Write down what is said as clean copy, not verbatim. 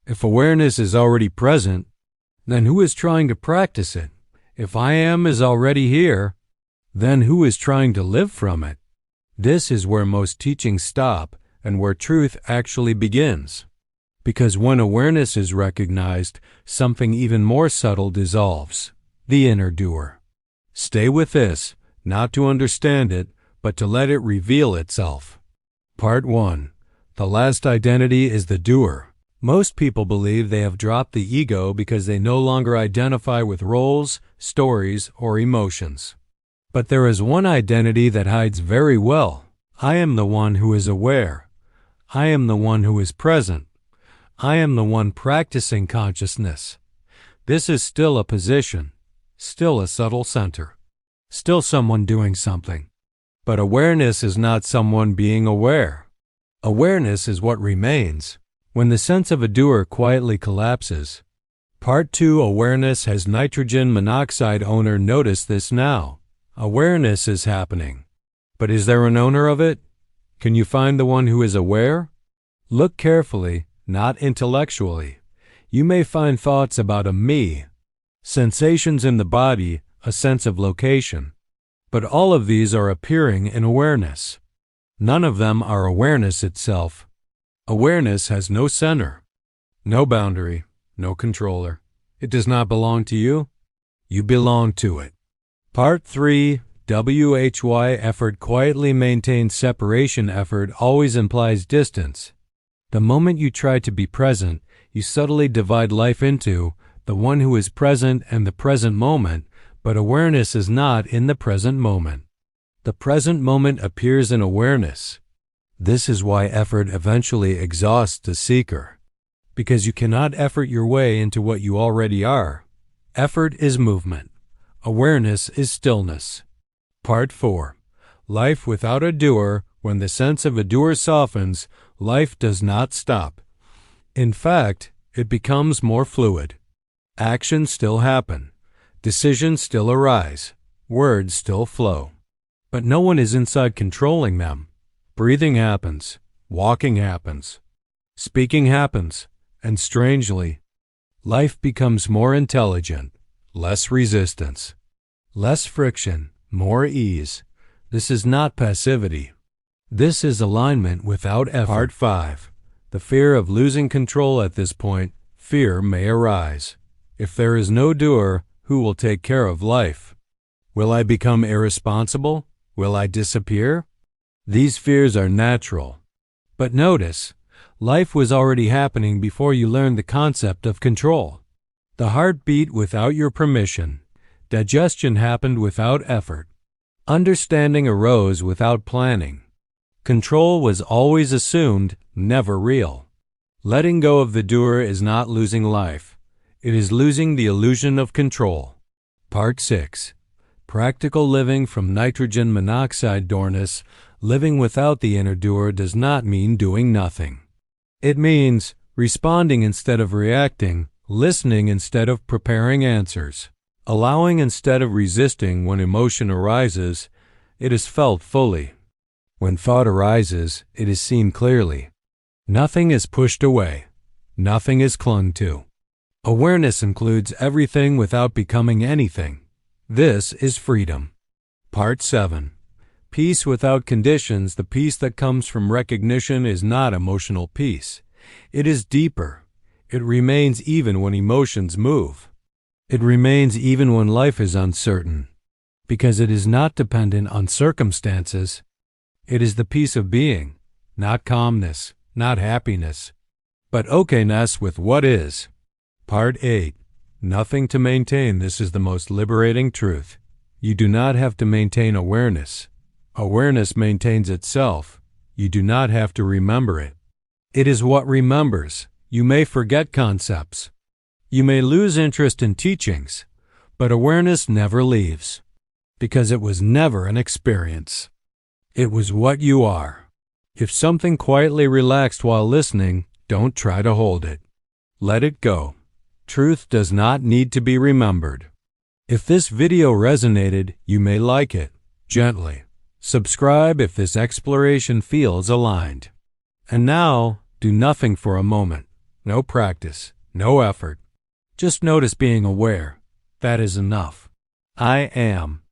If awareness is already present, then who is trying to practice it? If I am is already here, then who is trying to live from it? This is where most teachings stop and where truth actually begins. Because when awareness is recognized, something even more subtle dissolves, the inner doer. Stay with this, not to understand it, but to let it reveal itself. Part 1. The last identity is the doer. Most people believe they have dropped the ego because they no longer identify with roles, stories, or emotions. But there is one identity that hides very well. I am the one who is aware. I am the one who is present. I am the one practicing consciousness. This is still a position, still a subtle center, still someone doing something. But awareness is not someone being aware. Awareness is what remains. When the sense of a doer quietly collapses. Part 2. Awareness has nitrogen monoxide owner. Notice this now. Awareness is happening. But is there an owner of it? Can you find the one who is aware? Look carefully, not intellectually. You may find thoughts about a me, sensations in the body, a sense of location. But all of these are appearing in awareness. None of them are awareness itself. Awareness has no center, no boundary, no controller. It does not belong to you. You belong to it. Part 3. WHY effort quietly maintains separation. Effort always implies distance. The moment you try to be present, you subtly divide life into the one who is present and the present moment, but awareness is not in the present moment. The present moment appears in awareness. This is why effort eventually exhausts the seeker. Because you cannot effort your way into what you already are. Effort is movement. Awareness is stillness. Part 4. Life without a doer. When the sense of a doer softens, life does not stop. In fact, it becomes more fluid. Actions still happen. Decisions still arise. Words still flow. But no one is inside controlling them. Breathing happens, walking happens, speaking happens, and strangely, life becomes more intelligent, less resistance, less friction, more ease. This is not passivity. This is alignment without effort. Part 5. The fear of losing control. At this point, fear may arise. If there is no doer, who will take care of life? Will I become irresponsible? Will I disappear? These fears are natural. But notice, life was already happening before you learned the concept of control. The heart beat without your permission. Digestion happened without effort. Understanding arose without planning. Control was always assumed, never real. Letting go of the doer is not losing life. It is losing the illusion of control. Part 6. Practical living from nitrogen monoxide. Doerness. Living without the inner doer does not mean doing nothing. It means responding instead of reacting, listening instead of preparing answers, allowing instead of resisting. When emotion arises, it is felt fully. When thought arises, it is seen clearly. Nothing is pushed away. Nothing is clung to. Awareness includes everything without becoming anything. This is freedom. Part 7. Peace without conditions. The peace that comes from recognition is not emotional peace. It is deeper. It remains even when emotions move. It remains even when life is uncertain. Because it is not dependent on circumstances. It is the peace of being, not calmness, not happiness, but okayness with what is. Part 8. Nothing to maintain. This is the most liberating truth. You do not have to maintain awareness. Awareness maintains itself. You do not have to remember it. It is what remembers. You may forget concepts. You may lose interest in teachings, but awareness never leaves, because it was never an experience. It was what you are. If something quietly relaxed while listening, don't try to hold it. Let it go. Truth does not need to be remembered. If this video resonated, you may like it, gently. Subscribe if this exploration feels aligned. And now, do nothing for a moment. No practice, no effort. Just notice being aware. That is enough. I am.